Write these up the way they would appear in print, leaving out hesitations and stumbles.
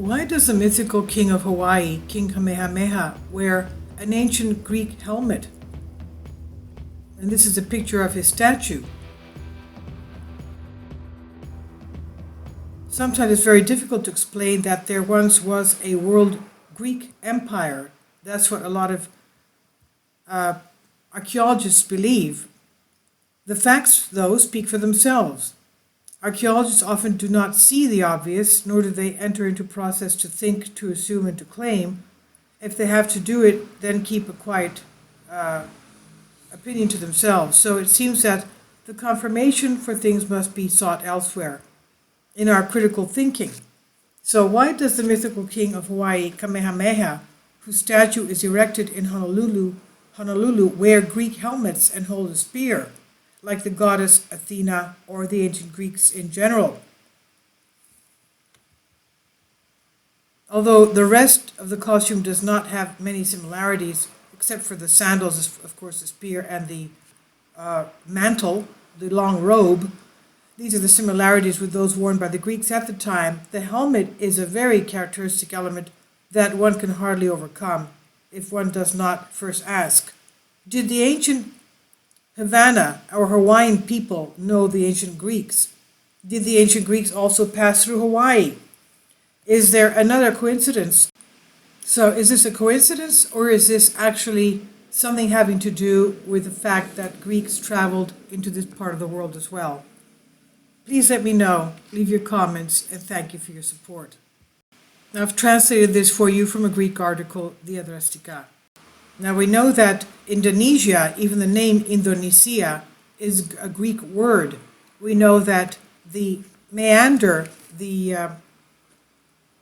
Why does the mythical king of Hawaii, King Kamehameha, wear an ancient Greek helmet? And this is a picture of his statue. Sometimes it's very difficult to explain that there once was a world Greek empire. That's what a lot of archaeologists believe. The facts, though, speak for themselves. Archaeologists often do not see the obvious, nor do they enter into process to think, to assume, and to claim. If they have to do it, then keep a quiet opinion to themselves. So it seems that the confirmation for things must be sought elsewhere, in our critical thinking. So why does the mythical king of Hawaii, Kamehameha, whose statue is erected in Honolulu, wear Greek helmets and hold a spear, like the goddess Athena or the ancient Greeks in general? Although the rest of the costume does not have many similarities, except for the sandals, of course, the spear, and the mantle, the long robe. These are the similarities with those worn by the Greeks at the time. The helmet is a very characteristic element that one can hardly overcome if one does not first ask, did the ancient Havana or Hawaiian people know the ancient Greeks? Did the ancient Greeks also pass through Hawaii? Is there another coincidence? So is this a coincidence, or is this actually something having to do with the fact that Greeks traveled into this part of the world as well? Please let me know, leave your comments, and thank you for your support. Now, I've translated this for you from a Greek article, Diadrastika. Now we know that Indonesia, even the name Indonesia, is a Greek word. We know that the meander, the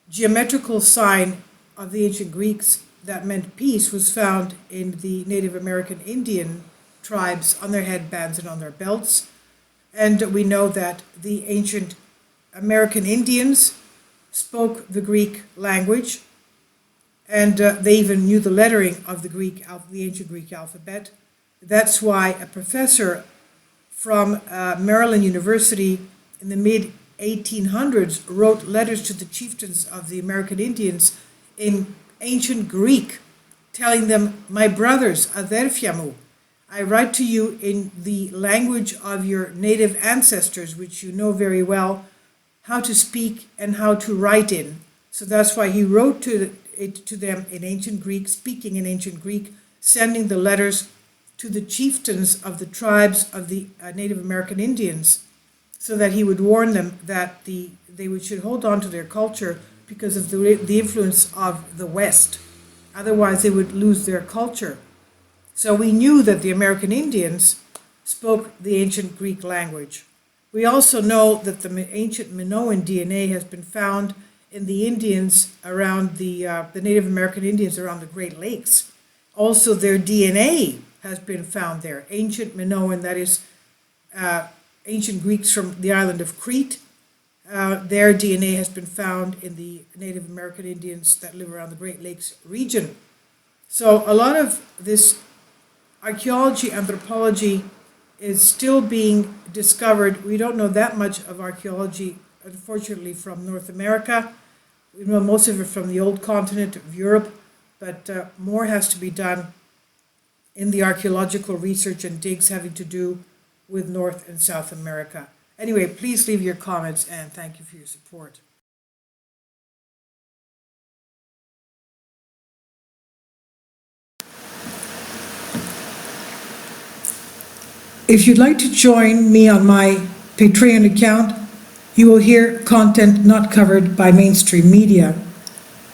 geometrical sign of the ancient Greeks that meant peace, was found in the Native American Indian tribes on their headbands and on their belts. And we know that the ancient American Indians spoke the Greek language, and they even knew the lettering of the ancient Greek alphabet. That's why a professor from Maryland University in the mid-1800s wrote letters to the chieftains of the American Indians in ancient Greek, telling them, "My brothers, aderfiamu, I write to you in the language of your native ancestors, which you know very well, how to speak and how to write in." So that's why he wrote to them in ancient Greek, speaking in ancient Greek, sending the letters to the chieftains of the tribes of the Native American Indians, so that he would warn them that they should hold on to their culture because of the influence of the West. Otherwise, they would lose their culture. So we knew that the American Indians spoke the ancient Greek language. We also know that the ancient Minoan DNA has been found in the Indians around the Native American Indians around the Great Lakes. Also, their DNA has been found there. Ancient Minoan, that is ancient Greeks from the island of Crete, their DNA has been found in the Native American Indians that live around the Great Lakes region. So a lot of this archaeology, anthropology is still being discovered. We don't know that much of archaeology, unfortunately, from North America. We know most of it from the old continent of Europe, but more has to be done in the archaeological research and digs having to do with North and South America. Anyway, please leave your comments, and thank you for your support. If you'd like to join me on my Patreon account, you will hear content not covered by mainstream media.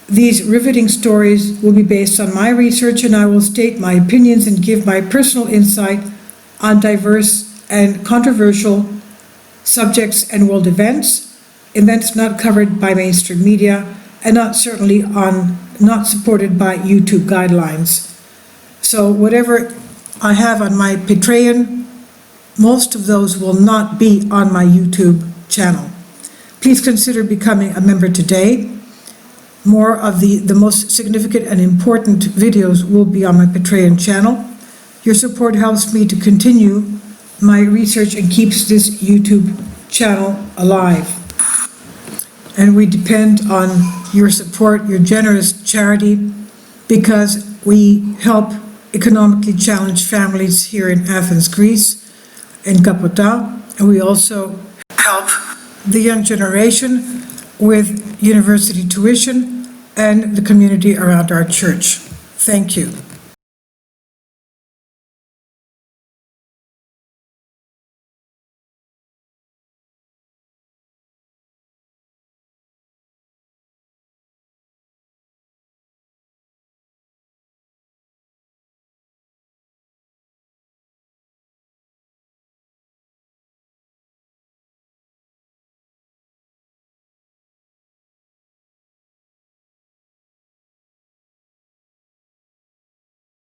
These riveting stories will be based on my research, and I will state my opinions and give my personal insight on diverse and controversial subjects and world events not covered by mainstream media, and not supported by YouTube guidelines. So whatever I have on my Patreon, most of those will not be on my YouTube channel. Please consider becoming a member today. More of the most significant and important videos will be on my Patreon channel. Your support helps me to continue my research and keeps this YouTube channel alive. And we depend on your support, your generous charity, because we help economically challenged families here in Athens, Greece, in Kapota, and we also help the young generation with university tuition and the community around our church. Thank you.